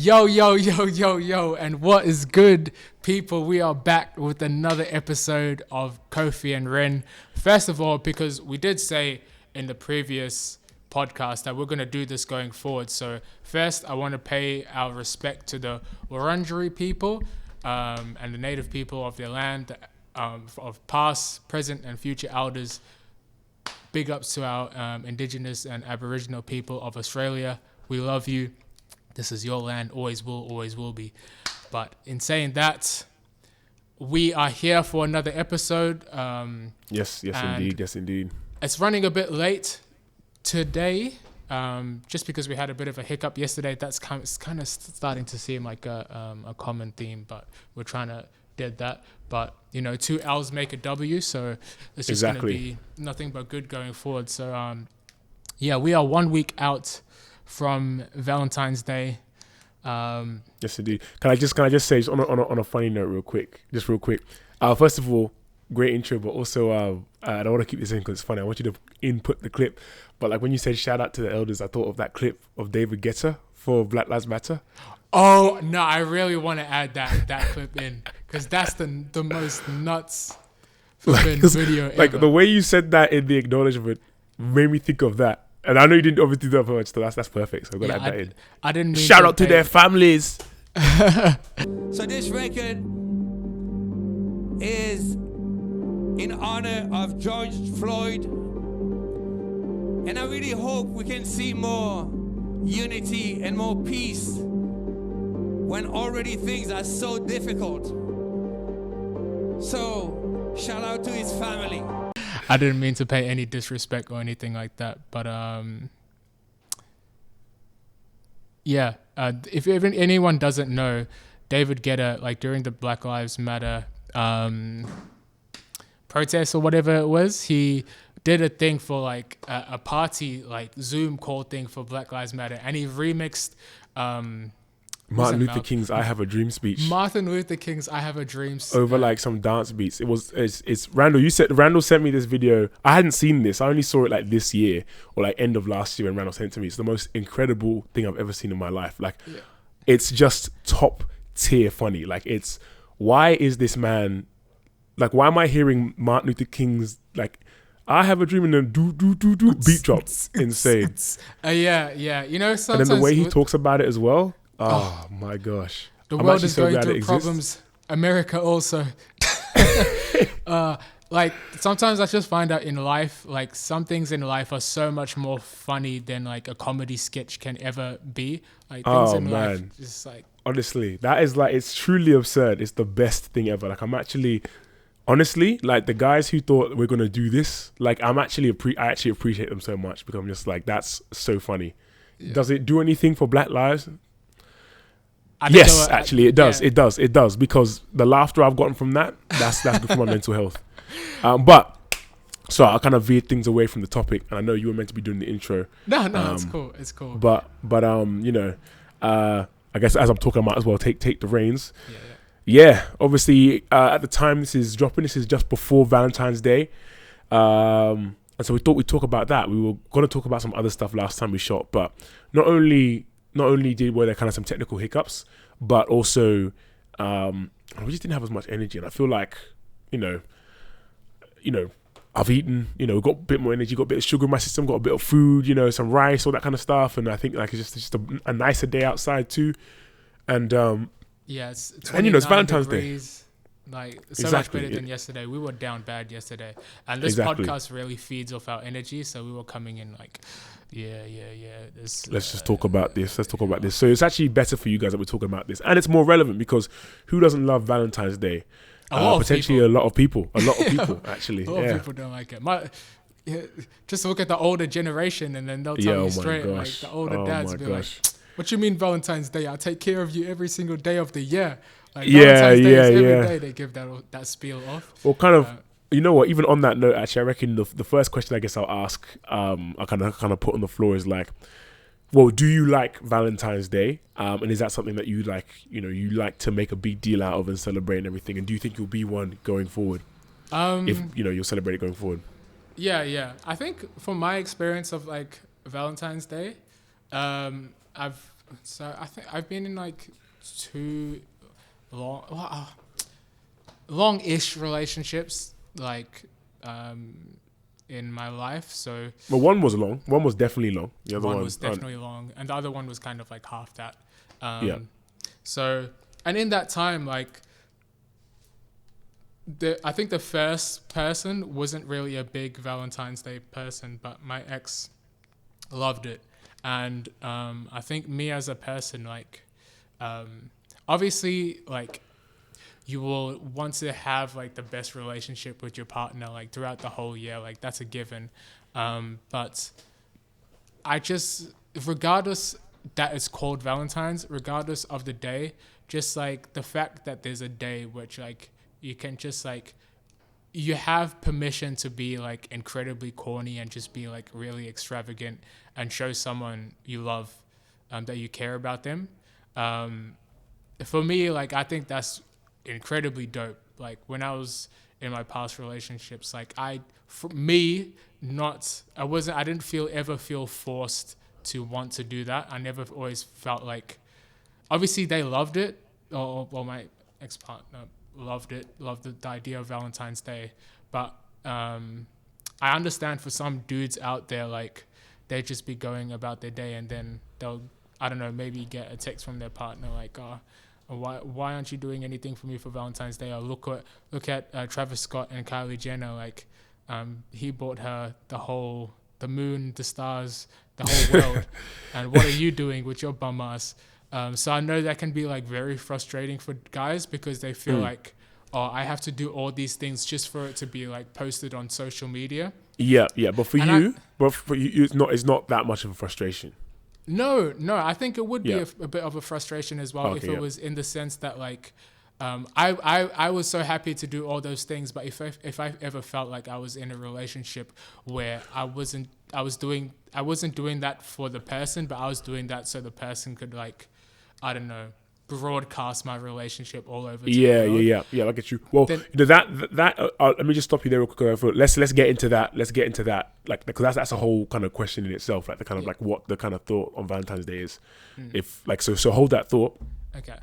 Yo, and what is good, people? We are back with another episode of Kofi and Ren. First of all, because we did say in the previous podcast that we're going to do this going forward. So first, I want to pay our respect to the Wurundjeri people and the native people of their land, of past, present, and future elders. Big ups to our Indigenous and Aboriginal people of Australia. We love you. This is your land, always will be. But in saying that, we are here for another episode. Yes, indeed. It's running a bit late today, just because we had a bit of a hiccup yesterday. That's kind of starting to seem like a common theme, but we're trying to dead that. But, 2 L's make a W, so it's just going to be nothing but good going forward. So, we are 1 week out from Valentine's Day. Yes, indeed. Can I just say on a funny note, real quick? First of all, great intro, but also I don't want to keep this in because it's funny. I want you to input the clip. But like when you said shout out to the elders, I thought of that clip of David Guetta for Black Lives Matter. Oh no, I really want to add that clip in because that's the most nuts video ever. Like the way you said that in the acknowledgement made me think of that. And I know you didn't obviously do that much, so that's perfect. So I'm gonna add that in. I didn't mean shout out to their families. So this record is in honor of George Floyd, and I really hope we can see more unity and more peace when already things are so difficult. So shout out to his family. I didn't mean to pay any disrespect or anything like that, but if anyone doesn't know, David Guetta, like during the Black Lives Matter protests or whatever it was, he did a thing for like a party, like Zoom call thing for Black Lives Matter, and he remixed Martin Luther King's "I Have a Dream" speech. Over like some dance beats. It's Randall. Randall sent me this video. I hadn't seen this. I only saw it like this year or like end of last year, and Randall sent it to me. It's the most incredible thing I've ever seen in my life. Like, It's just top tier funny. Like, why is this man? Like, why am I hearing Martin Luther King's like? I have a dream and then do beat drop. Insane. Sometimes. And then the way he talks about it as well. Oh my gosh. The world is going through problems. America also. Like sometimes I just find out in life, like some things in life are so much more funny than like a comedy sketch can ever be. Like things in life just like honestly, that is like it's truly absurd. It's the best thing ever. Like I'm actually honestly, like the guys who thought we're gonna do this, like I actually appreciate them so much because I'm just like that's so funny. Yeah. Does it do anything for Black lives? Yes, actually, it does. Yeah. It does because the laughter I've gotten from that's good for my mental health. But I kind of veered things away from the topic, and I know you were meant to be doing the intro. No, it's cool. But I guess as I'm talking, I might as well take the reins. Yeah. Obviously, at the time this is dropping, this is just before Valentine's Day, and so we thought we'd talk about that. We were going to talk about some other stuff last time we shot, but not only were there kind of some technical hiccups, but also we just didn't have as much energy. And I feel like, I've eaten, got a bit more energy, got a bit of sugar in my system, got a bit of food, some rice, all that kind of stuff. And I think like it's just a nicer day outside too. And it's it's Valentine's degrees, Day. Like so much better than yesterday. We were down bad yesterday, and this podcast really feeds off our energy. So we were coming in like. Yeah. Let's just talk about this. So it's actually better for you guys that we're talking about this, and it's more relevant because who doesn't love Valentine's Day? Potentially a lot of people actually. A lot of people don't like it. Just look at the older generation, and then they'll tell you straight. Like the older dads be like, "What you mean Valentine's Day? I take care of you every single day of the year." Like Valentine's Day is every day they give that spiel off. Well, kind of. You know what? Even on that note, actually, I reckon the first question I guess I'll ask, I kind of put on the floor is like, well, do you like Valentine's Day? And is that something that you like? You like to make a big deal out of and celebrate and everything? And do you think you'll be one going forward? If you'll celebrate it going forward. Yeah. I think from my experience of like Valentine's Day, I've So I think I've been in like 2 long-ish relationships, like in my life. So Well, one was long. One was definitely long. The other one was definitely long, and the other one was kind of like half that. Yeah. So, and in that time, like, I think the first person wasn't really a big Valentine's Day person, but my ex loved it. And I think me as a person, like, obviously, like, you will want to have like the best relationship with your partner like throughout the whole year, like that's a given. But I just, regardless that it's called Valentine's, regardless of the day, just like the fact that there's a day which like you can just like, you have permission to be like incredibly corny and just be like really extravagant and show someone you love that you care about them. For me, like I think that's incredibly dope. Like when I was in my past relationships, like I didn't ever feel forced to want to do that. I never always felt like, obviously they loved it, or my ex-partner loved the idea of Valentine's Day, but I understand for some dudes out there, like they just be going about their day and then they'll, I don't know, maybe get a text from their partner like, why aren't you doing anything for me for Valentine's Day? Or look at Travis Scott and Kylie Jenner. Like, he bought her the moon, the stars, the whole world. And what are you doing with your bum ass? So I know that can be like very frustrating for guys because they feel like, I have to do all these things just for it to be like posted on social media. Yeah. But for you, it's not that much of a frustration. No, I think it would be a bit of a frustration as well if it was in the sense that like, I was so happy to do all those things, but if I ever felt like I was in a relationship where I wasn't doing that for the person, but I was doing that so the person could like, I don't know, broadcast my relationship all over. Yeah. I get you. Well, then, let me just stop you there real quick. Let's get into that. Like, because that's a whole kind of question in itself. Like the kind of like what the kind of thought on Valentine's Day is. If like so hold that thought. Okay.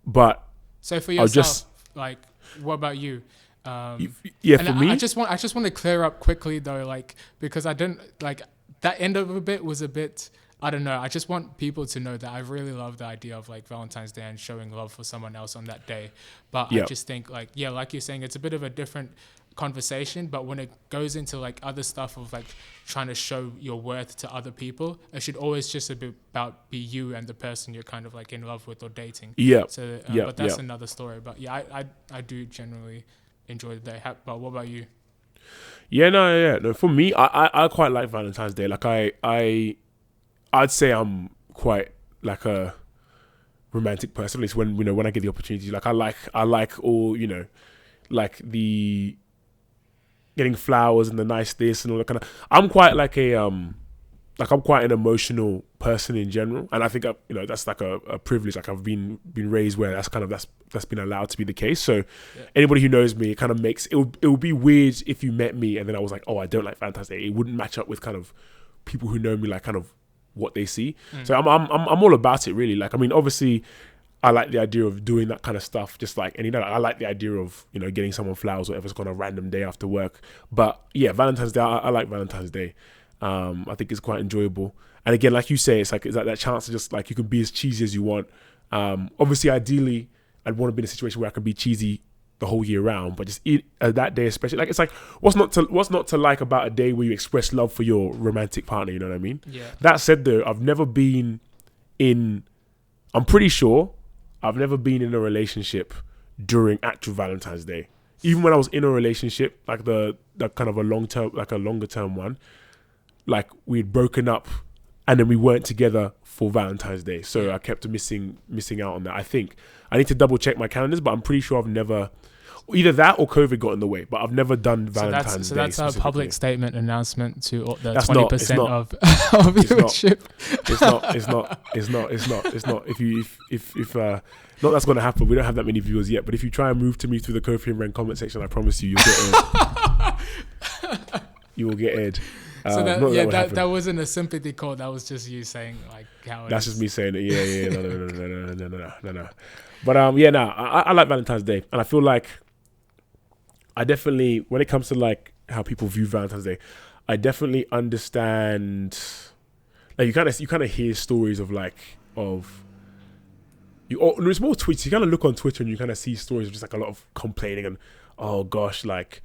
But so for yourself, like, what about you? For me, I just want to clear up quickly though, like because I didn't like that end of a bit was a bit. I don't know. I just want people to know that I really love the idea of like Valentine's Day and showing love for someone else on that day. But I just think like, like you're saying, it's a bit of a different conversation. But when it goes into like other stuff of like trying to show your worth to other people, it should always just be you and the person you're kind of like in love with or dating. Yeah. So, but that's another story. But yeah, I do generally enjoy the day. But what about you? Yeah, no. For me, I quite like Valentine's Day. Like I'd say I'm quite like a romantic person. At least when I get the opportunity. Like I like all, like the getting flowers and the nice this and all that kind of. I'm quite like I'm quite an emotional person in general, and I think that's like a privilege. Like I've been raised where that's been allowed to be the case. So anybody who knows me, it kind of makes it would be weird if you met me and then I was like, I don't like Valentine's Day. It wouldn't match up with kind of people who know me, like kind of what they see. So I'm all about it really. Like I mean, obviously I like the idea of doing that kind of stuff, just like, and I like the idea of getting someone flowers or whatever, it's on a random day after work. But yeah, Valentine's Day, I like Valentine's Day. I think it's quite enjoyable, and again, like you say, it's like that chance to just like you can be as cheesy as you want. Obviously ideally I'd want to be in a situation where I can be cheesy the whole year round, but just that day especially, like it's like what's not to like about a day where you express love for your romantic partner, you know what I mean? Yeah. That said though, I'm pretty sure I've never been in a relationship during actual Valentine's Day. Even when I was in a relationship, like the kind of a longer term one, like we'd broken up and then we weren't together for Valentine's Day. So I kept missing out on that. I think I need to double check my calendars, but I'm pretty sure I've never, either that or COVID got in the way, but I've never done Valentine's Day. So that's a public statement announcement to the that's 20% of viewership. It's not. If not that's going to happen. We don't have that many viewers yet, but if you try and move to me through the Kofi and Ren comment section, I promise you, you'll get aired. You will get aired. So not that would happen. that wasn't a sympathy call. That was just you saying like how. That's just me saying it. Yeah. No. But yeah, no. I like Valentine's Day, and I feel like I definitely, when it comes to like how people view Valentine's Day, I definitely understand. Like you kind of hear stories of there's more tweets. You kind of look on Twitter and you kind of see stories of just like a lot of complaining and, oh gosh, like,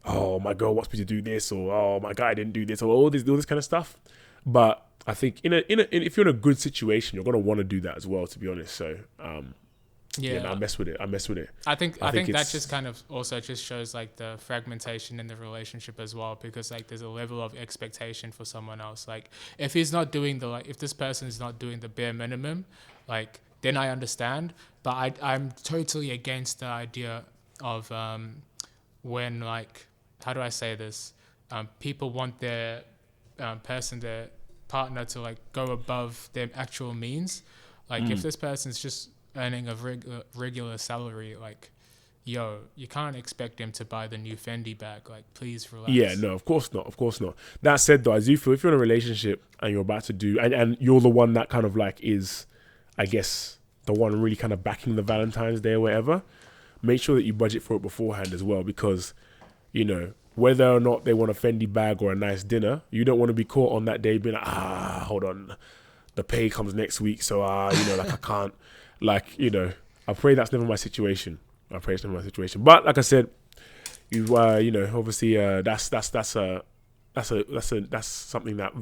oh my girl wants me to do this, or oh my guy didn't do this, or all this kind of stuff. But I think if you're in a good situation, you're gonna want to do that as well, to be honest. So I mess with it. I think that just kind of also just shows like the fragmentation in the relationship as well, because like there's a level of expectation for someone else. Like if he's not doing if this person is not doing the bare minimum, like then I understand. But I'm totally against the idea of when like, how do I say this? People want their their partner to like go above their actual means. Like if this person's just earning a regular salary, like, yo, you can't expect him to buy the new Fendi bag. Like, please relax. Yeah, no, of course not. That said, though, I do feel if you're in a relationship and you're about to do, and you're the one that kind of like is, I guess, the one really kind of backing the Valentine's Day or whatever, make sure that you budget for it beforehand as well, because, you know, whether or not they want a Fendi bag or a nice dinner, you don't want to be caught on that day being like, hold on, the pay comes next week, so like I can't, like, you know, I pray that's never my situation. But like I said, you know, obviously that's something that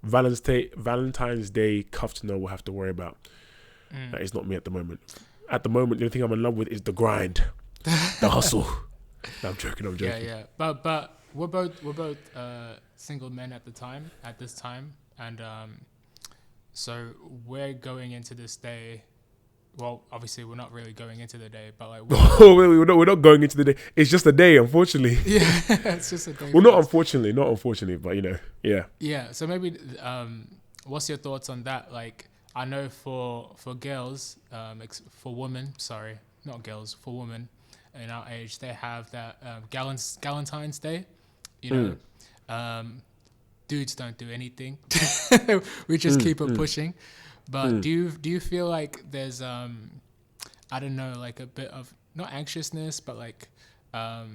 Valentine's Day customer will have to worry about. That is not me at the moment. At the moment, the only thing I'm in love with is the grind, the hustle. No, I'm joking. Yeah. But we're both single men at this time, and so we're going into this day. Well, obviously we're not really going into the day, but like we're not going into the day. It's just a day, unfortunately. Yeah, it's just a day. Well, not unfortunately, but you know, yeah. Yeah. So maybe, what's your thoughts on that? Like, I know for girls, for women, sorry, not girls, for women in our age, they have that Valentine's Day. You know, dudes don't do anything. We just keep it pushing. But do you feel like there's I don't know, like a bit of not anxiousness, but like a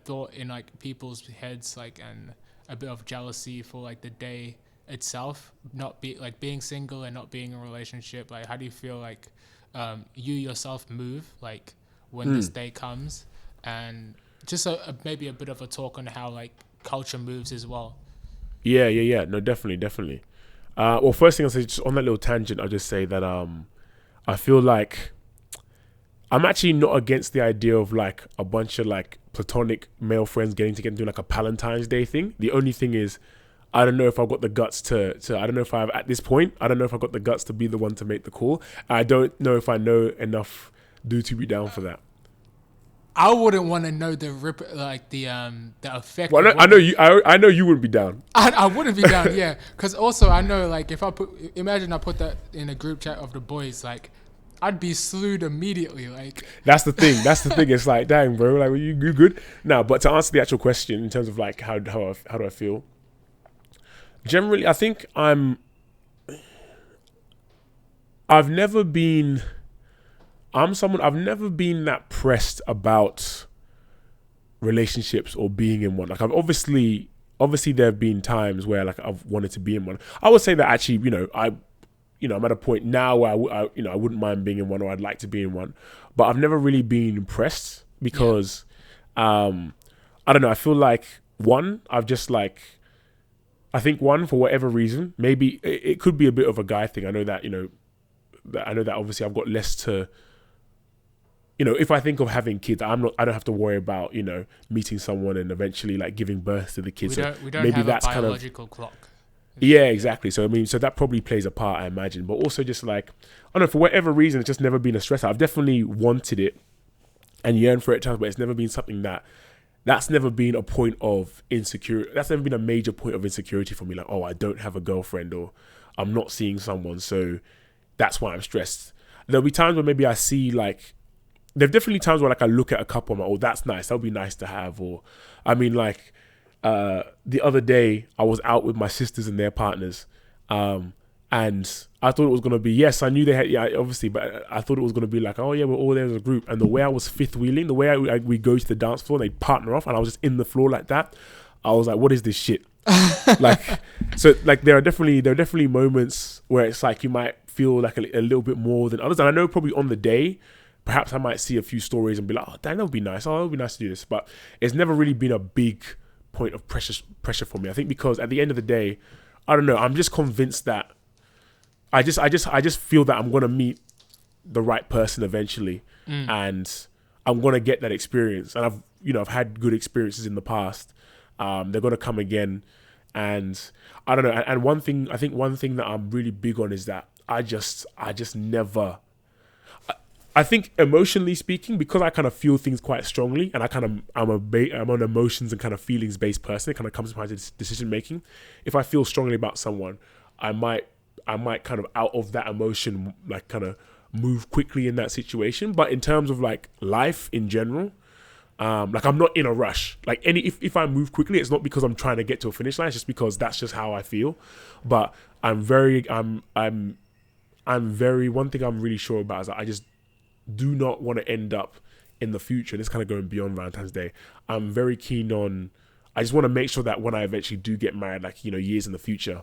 thought in like people's heads, like, and a bit of jealousy for like the day itself, not being single and not being in a relationship? Like, how do you feel like you yourself move like when this day comes? And just maybe a bit of a talk on how like culture moves as well. Yeah. No, definitely. Well, first thing I'll say, just on that little tangent, I'll just say that I feel like I'm actually not against the idea of like a bunch of like platonic male friends getting together and doing like a Valentine's Day thing. The only thing is, I don't know if I've got the guts to I don't know if at this point, I don't know if I've got the guts to be the one to make the call. I don't know if I know enough dudes to be down for that. I wouldn't want to know the effect. Well, I know you wouldn't be down. I wouldn't be down, yeah. Because also I know, like, if imagine I put that in a group chat of the boys, like, I'd be slewed immediately. Like, that's the thing. It's like, dang, bro, like, you good? No, but to answer the actual question in terms of like how do I feel? Generally, I think I've never been that pressed about relationships or being in one. Like, I've obviously there have been times where like I've wanted to be in one. I would say that actually, I'm at a point now where I wouldn't mind being in one, or I'd like to be in one, but I've never really been impressed because, I don't know. I feel like I think for whatever reason, maybe it could be a bit of a guy thing. I know that, obviously I've got less to, if I think of having kids, I don't have to worry about, meeting someone and eventually like giving birth to the kids. We don't have a biological clock. Yeah, exactly. So so that probably plays a part, I imagine. But also just like, I don't know, for whatever reason, it's just never been a stressor. I've definitely wanted it and yearned for it at times, but it's never been something that's never been a point of insecurity. That's never been a major point of insecurity for me. Like, oh, I don't have a girlfriend, or I'm not seeing someone, so that's why I'm stressed. There'll be times where maybe I see like, there are definitely times where like I look at a couple, I'm like, oh, that's nice. That would be nice to have. Or, I mean, like the other day I was out with my sisters and their partners, and I thought it was gonna be, yes, I knew they had, yeah, obviously, but I thought it was gonna be like, oh yeah, we're all there as a group. And the way I was fifth wheeling, the way we go to the dance floor, and they partner off, and I was just in the floor like that. I was like, what is this shit? Like, so like there are definitely moments where it's like you might feel like a little bit more than others. And I know probably on the day, perhaps I might see a few stories and be like, oh, damn, that would be nice. Oh, it would be nice to do this. But it's never really been a big point of pressure for me. I think because at the end of the day, I don't know, I'm just convinced that I just feel that I'm gonna meet the right person eventually, and I'm gonna get that experience. And I've had good experiences in the past. They're gonna come again, and I don't know. And one thing that I'm really big on is that I just never. I think emotionally speaking, because I kind of feel things quite strongly, and I'm an emotions and kind of feelings based person. It kind of comes to my decision making. If I feel strongly about someone, I might kind of out of that emotion, like kind of move quickly in that situation. But in terms of like life in general, like I'm not in a rush. Like if I move quickly, it's not because I'm trying to get to a finish line. It's just because that's just how I feel. But I'm very one thing I'm really sure about is that I just do not want to end up in the future. And it's kind of going beyond Valentine's Day. I'm very keen on. I just want to make sure that when I eventually do get married, like years in the future,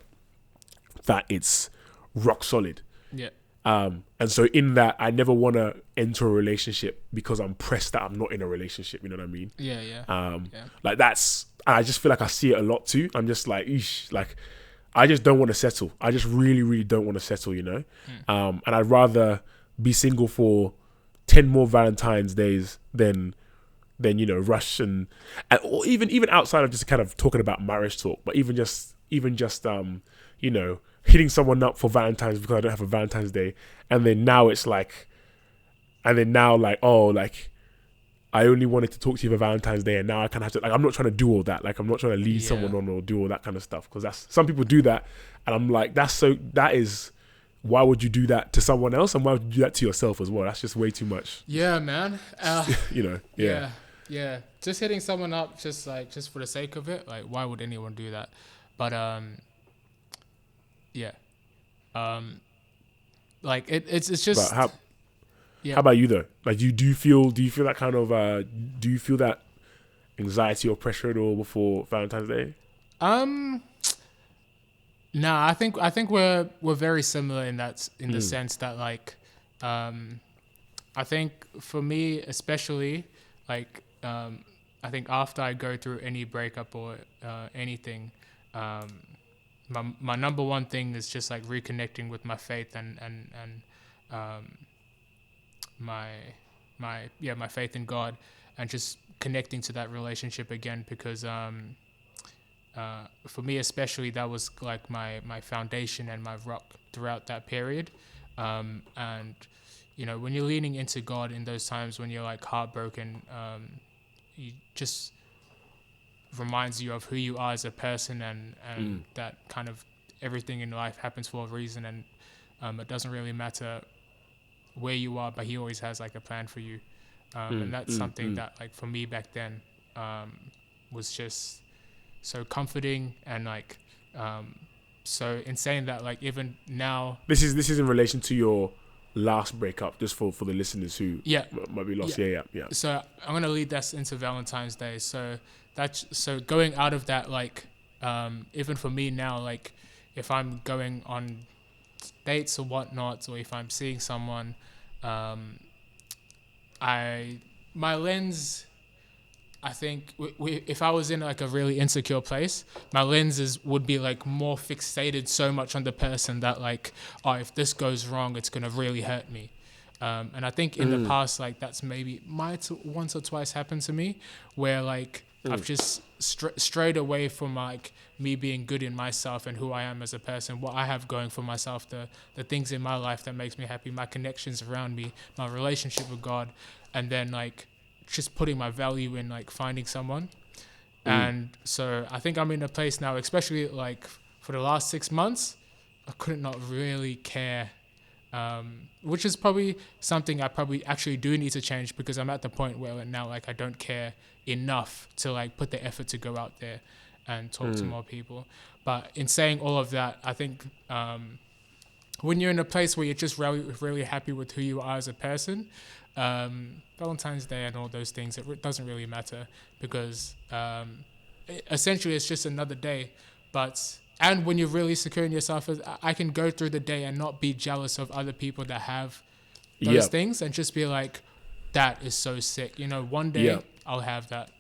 that it's rock solid. Yeah. And so in that, I never want to enter a relationship because I'm pressed that I'm not in a relationship. You know what I mean? Yeah. Like that's. I just feel like I see it a lot too. I'm just like, eesh, like I just don't want to settle. I just really, really don't want to settle. And I'd rather be single for 10 more Valentine's days than rush and or even outside of just kind of talking about marriage talk, but even just hitting someone up for Valentine's because I don't have a Valentine's Day, and then now oh, like I only wanted to talk to you for Valentine's Day, and now I kind of have to, like, I'm not trying to do all that. Like, I'm not trying to lead someone on or do all that kind of stuff, because that's, some people do that, and I'm like, that is, why would you do that to someone else, and why would you do that to yourself as well? That's just way too much. Yeah, man. Yeah. Just hitting someone up just for the sake of it, like, why would anyone do that? But like it's just. But how about you though? Like, do you feel that kind of do you feel that anxiety or pressure at all before Valentine's Day? Nah, I think we're very similar in that, in the sense that, like, I think for me especially, like, I think after I go through any breakup or anything, my number one thing is just like reconnecting with my faith and my faith in God, and just connecting to that relationship again, because for me especially, that was like my foundation and my rock throughout that period. And when you're leaning into God in those times when you're like heartbroken, he just reminds you of who you are as a person, and that kind of everything in life happens for a reason, and it doesn't really matter where you are, but he always has like a plan for you. And that's something that, like, for me back then, was just so comforting, and like so insane that, like, even now, this is in relation to your last breakup, just for the listeners who might be lost. Yeah. So I'm gonna lead us into Valentine's Day. So going out of that, like, even for me now, like, if I'm going on dates or whatnot, or if I'm seeing someone, my lens, I think if I was in like a really insecure place, my lenses would be like more fixated so much on the person that, like, oh, if this goes wrong, it's gonna really hurt me. And I think in the past, like, that's maybe once or twice happened to me, where like I've just strayed away from like me being good in myself and who I am as a person, what I have going for myself, the things in my life that makes me happy, my connections around me, my relationship with God, and then like just putting my value in like finding someone. And so I think I'm in a place now, especially like for the last 6 months, I couldn't not really care which is probably something I probably actually do need to change, because I'm at the point where now like I don't care enough to like put the effort to go out there and talk to more people. But in saying all of that, I think when you're in a place where you're just really, really happy with who you are as a person, Valentine's Day and all those things, it doesn't really matter, because essentially it's just another day. And when you're really secure in yourself, I can go through the day and not be jealous of other people that have those things, and just be like, that is so sick. You know, one day I'll have that.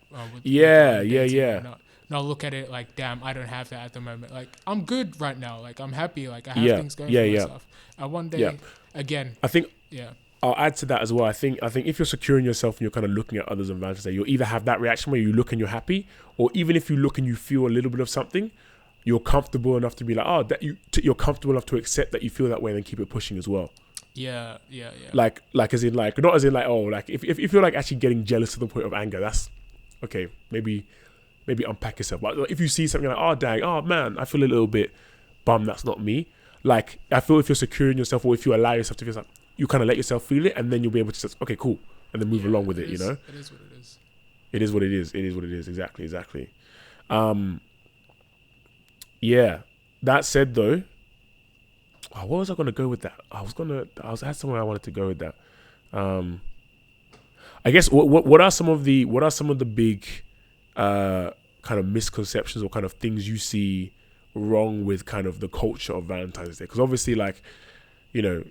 Not look at it like, damn, I don't have that at the moment. Like, I'm good right now. Like, I'm happy. Like, I have things going for myself. And one day, again, I think I'll add to that as well. I think if you're secure in yourself and you're kind of looking at others on Valentine's Day, you'll either have that reaction where you look and you're happy, or even if you look and you feel a little bit of something, you're comfortable enough to be like, you're comfortable enough to accept that you feel that way and then keep it pushing as well. Yeah. Like as in like, not as in like, oh, like if you're like actually getting jealous to the point of anger, that's okay. Maybe unpack yourself. But if you see something like, oh dang, oh man, I feel a little bit bummed that's not me. Like, I feel if you're secure in yourself, or if you allow yourself to feel something, you kind of let yourself feel it, and then you'll be able to just, okay, cool, and then move along with it. You know, it is what it is. It is what it is. It is what it is. Exactly. Yeah. That said, though, what was I gonna go with that? I had somewhere I wanted to go with that. I guess what are some of the big kind of misconceptions or kind of things you see wrong with kind of the culture of Valentine's Day? Because obviously, like, you know,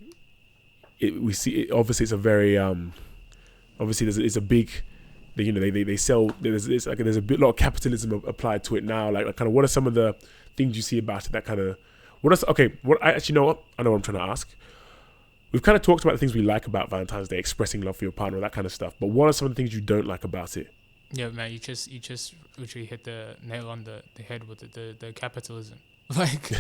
obviously it's a very obviously it's a big, you know, they sell, there's a lot of capitalism applied to it now. Like kind of, what are some of the things you see about it that kind of, I actually know what I know what I'm trying to ask. We've kind of talked about the things we like about Valentine's Day, expressing love for your partner, that kind of stuff. But what are some of the things you don't like about it? Yeah, man, you just literally hit the nail on the head with the capitalism. Like,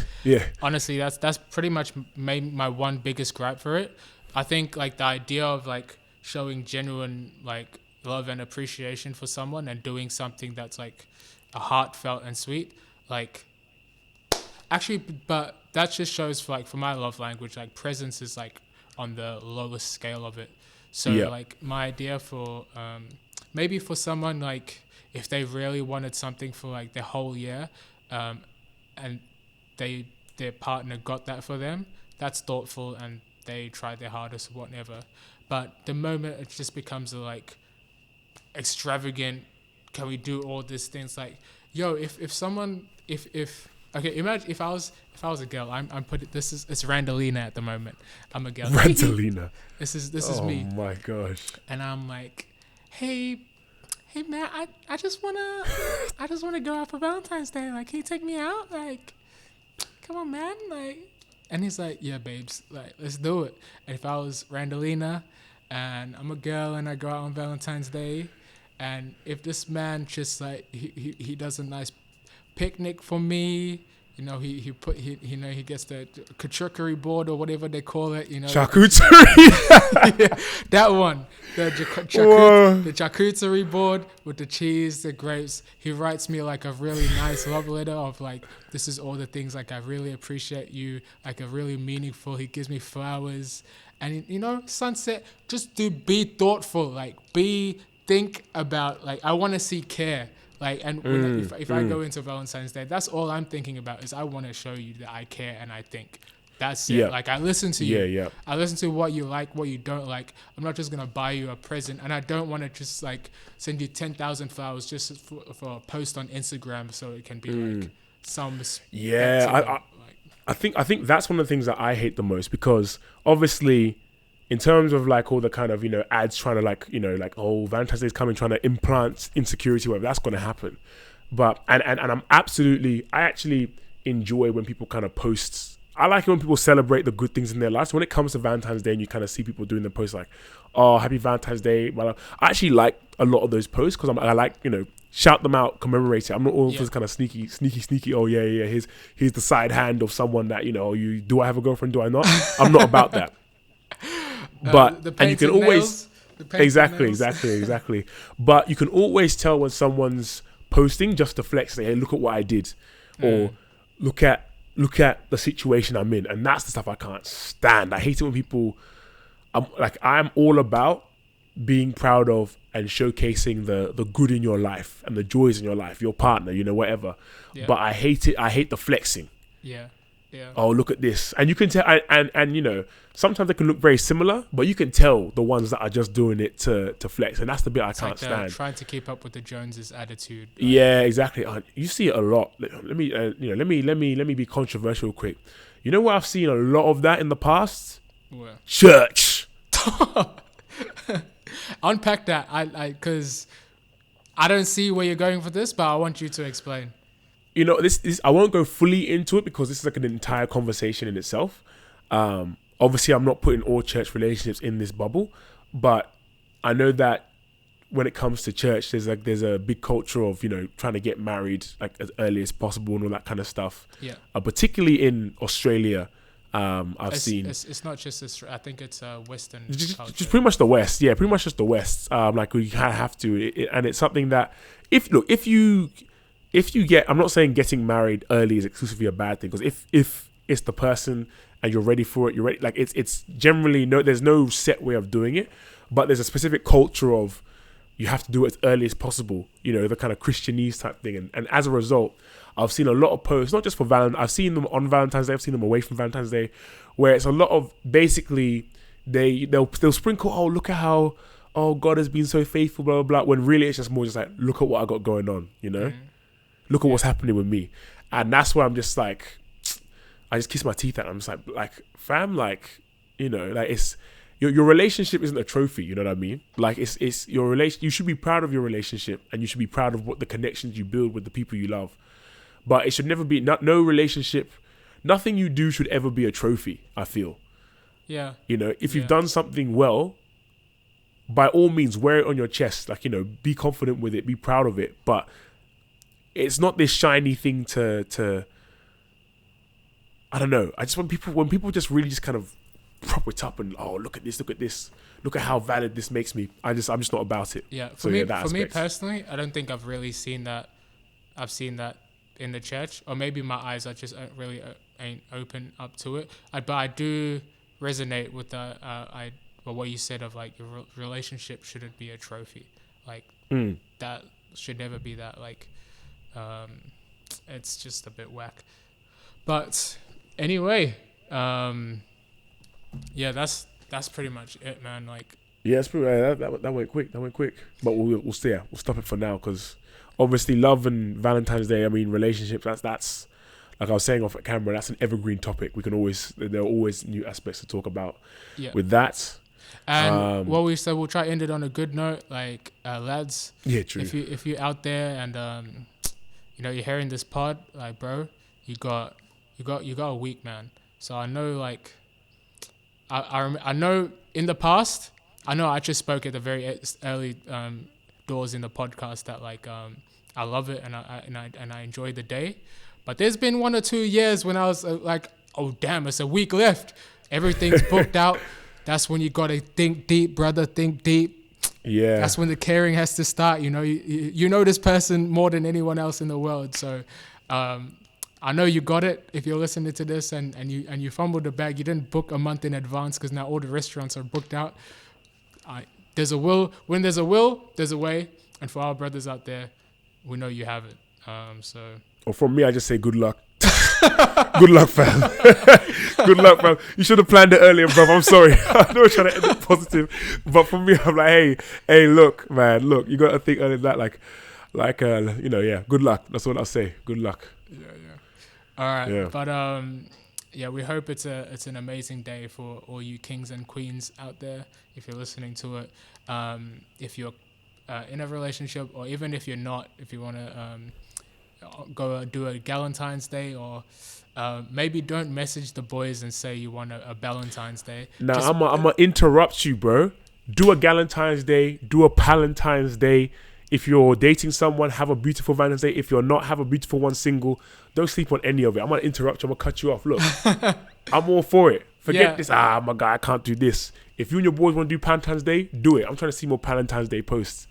honestly, that's pretty much my one biggest gripe for it. I think like the idea of like showing genuine like love and appreciation for someone and doing something that's like a heartfelt and sweet, like, actually, but that just shows for my love language, like presence is like on the lowest scale of it. So like my idea for maybe for someone, like if they really wanted something for like their whole year, and their partner got that for them, that's thoughtful and they tried their hardest or whatever. But the moment it just becomes like extravagant, can we do all these things? Like, yo, if someone okay, imagine if I was a girl, it's Randalina at the moment. I'm a girl. Randalina. This is me. Oh my gosh. And I'm like, hey man, I just wanna go out for Valentine's Day. Like, can you take me out? Like, come on, man. Like, and he's like, yeah, babes, like, let's do it. And if I was Randalina and I'm a girl and I go out on Valentine's Day, and if this man just like he does a nice picnic for me, you know, he gets the charcuterie board or whatever they call it, you know. Charcuterie. Yeah, that one. The charcuterie board with the cheese, the grapes. He writes me like a really nice love letter of like, this is all the things like I really appreciate you, like a really meaningful. He gives me flowers, and you know, sunset. Just be thoughtful, like think about, like, I want to see care. Like, and if I go into Valentine's Day, that's all I'm thinking about is I want to show you that I care and I think. That's it. Yeah. Like, I listen to you. Yeah. I listen to what you like, what you don't like. I'm not just going to buy you a present. And I don't want to just, like, send you 10,000 flowers just for a post on Instagram so it can be, like, some... Yeah, I think that's one of the things that I hate the most, because, obviously... In terms of like all the kind of, you know, ads trying to like, you know, like, oh, Valentine's Day is coming, trying to implant insecurity, whatever, that's going to happen. But, and I actually enjoy when people kind of post, I like it when people celebrate the good things in their lives. So when it comes to Valentine's Day and you kind of see people doing the posts like, oh, happy Valentine's Day. Well, I actually like a lot of those posts because I like, you know, shout them out, commemorate it. I'm not all this kind of sneaky. Oh yeah. Here's the side hand of someone that, you know, do I have a girlfriend? Do I not? I'm not about that. But and you can always exactly. But you can always tell when someone's posting just to flex, say, hey, look at what I did, or look at look at the situation I'm in, and that's the stuff I can't stand. I hate it when people. I'm all about being proud of and showcasing the good in your life and the joys in your life, your partner, whatever. Yeah. But I hate it. I hate the flexing. Yeah. Yeah. Oh, look at this. And you can tell, and sometimes they can look very similar, but you can tell the ones that are just doing it to flex. And that's the bit I can't stand. Trying to keep up with the Joneses attitude. Yeah, exactly. You see it a lot. Let me be controversial quick. You know where I've seen a lot of that in the past? Where? Church. Unpack that. Because I don't see where you're going for this, but I want you to explain. This I won't go fully into it because this is like an entire conversation in itself. Obviously, I'm not putting all church relationships in this bubble, but I know that when it comes to church, there's a big culture of trying to get married like as early as possible and all that kind of stuff. Yeah. Particularly in Australia, I've seen. It's not just this. I think it's Western. Just pretty much the West. Yeah, pretty much just the West. Like we kind of have to, and it's something that if you get, I'm not saying getting married early is exclusively a bad thing, because if it's the person and you're ready for it, you're ready. Like it's generally there's no set way of doing it, but there's a specific culture of you have to do it as early as possible. The kind of Christianese type thing, and as a result, I've seen a lot of posts, not just for Valentine. I've seen them on Valentine's Day. I've seen them away from Valentine's Day, where it's a lot of basically they'll sprinkle, oh, look at how, oh, God has been so faithful, blah blah blah. When really it's just more just like, look at what I got going on, Look at what's happening with me. And that's where I'm just like, I just kiss my teeth at it. I'm just like, fam, like, it's, your relationship isn't a trophy, you know what I mean? Like, it's your relation. You should be proud of your relationship, and you should be proud of what the connections you build with the people you love. But it should never be, no relationship, nothing you do should ever be a trophy, I feel. Yeah. If you've done something well, by all means, wear it on your chest. Like, be confident with it, be proud of it. But it's not this shiny thing to I don't know. I just want when people just really just kind of prop it up and, oh, look at this, look at how valid this makes me. I'm just not about it. Yeah. For me personally, I don't think I've really seen that. I've seen that in the church, or maybe my eyes are just really ain't open up to it. But I do resonate with what you said of like your relationship shouldn't be a trophy. Like that should never be that. Like it's just a bit whack. But anyway, yeah, that's pretty much it, man. Like, yeah, it's pretty, that went quick. But we'll stop it for now, because obviously love and Valentine's Day, I mean, relationships, that's like I was saying off at camera, that's an evergreen topic. There are always new aspects to talk about with that. And what we said, we'll try to end it on a good note, like lads. Yeah, true. If you're out there and you're hearing this pod, like, bro, you got a week, man. So I know, like, I know in the past, I just spoke at the very early doors in the podcast that, like, I love it and I enjoy the day. But there's been 1 or 2 years when I was like, oh damn, it's a week left, everything's booked out. That's when you gotta think deep, brother. Think deep. Yeah. That's when the caring has to start. You know this person more than anyone else in the world. So, I know you got it. If you're listening to this and you fumbled the bag, you didn't book a month in advance because now all the restaurants are booked out. There's a will. When there's a will, there's a way. And for our brothers out there, we know you have it. Well, from me, I just say good luck. Good luck, fam. Good luck, fam. You should have planned it earlier, bro. I'm sorry. I know I'm trying to end it positive, but for me, I'm like, hey, look, man, you got to think earlier than that, yeah. Good luck. That's what I'll say. Good luck. Yeah. All right, yeah. But we hope it's an amazing day for all you kings and queens out there. If you're listening to it, if you're in a relationship, or even if you're not, if you want to go do a Valentine's Day, or maybe don't message the boys and say you want a Valentine's Day. Now I'm gonna interrupt you, bro. Do a Valentine's Day. Do a Palentine's Day. If you're dating someone, have a beautiful Valentine's Day. If you're not, have a beautiful one single. Don't sleep on any of it. I'm going to interrupt you. I'm going to cut you off. Look, I'm all for it. Forget this. My guy, I can't do this. If you and your boys want to do Valentine's Day, do it. I'm trying to see more Valentine's Day posts.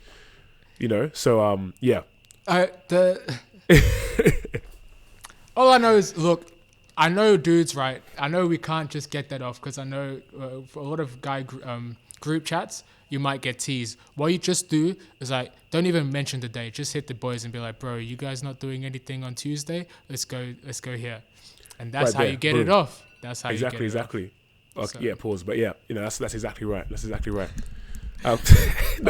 So, yeah. All I know is, look, I know, dudes, right? I know we can't just get that off because I know for a lot of group chats, you might get teased. What you just do is like, don't even mention the day. Just hit the boys and be like, bro, you guys not doing anything on Tuesday? Let's go here. And that's Right how there. you get Boom. it off. That's how Exactly, you get it exactly. Okay, So- yeah, pause. But yeah, that's exactly right. That's exactly right. No,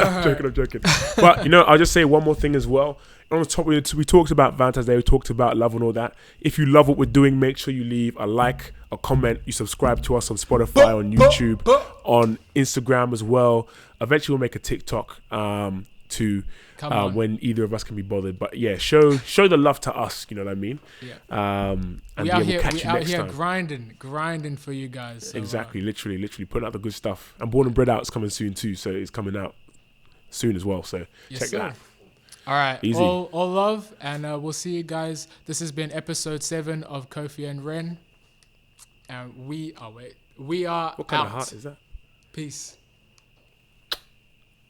I'm joking. But I'll just say one more thing as well. On the top, we talked about Valentine's Day. We talked about love and all that. If you love what we're doing, make sure you leave a like, a comment. You subscribe to us on Spotify, on YouTube, on Instagram as well. Eventually, we'll make a TikTok to when either of us can be bothered. But yeah, show the love to us. You know what I mean? Yeah. And We yeah, out we'll here, catch we you out next here time. grinding for you guys. So, Exactly, literally putting out the good stuff. And Born and Bred Out is coming soon too, so it's coming out soon as well. So yes, check sir. that. All right, Easy. all love, and we'll see you guys. This has been episode 7 of Kofi and Ren, and we are What kind out. of heart is that? Peace.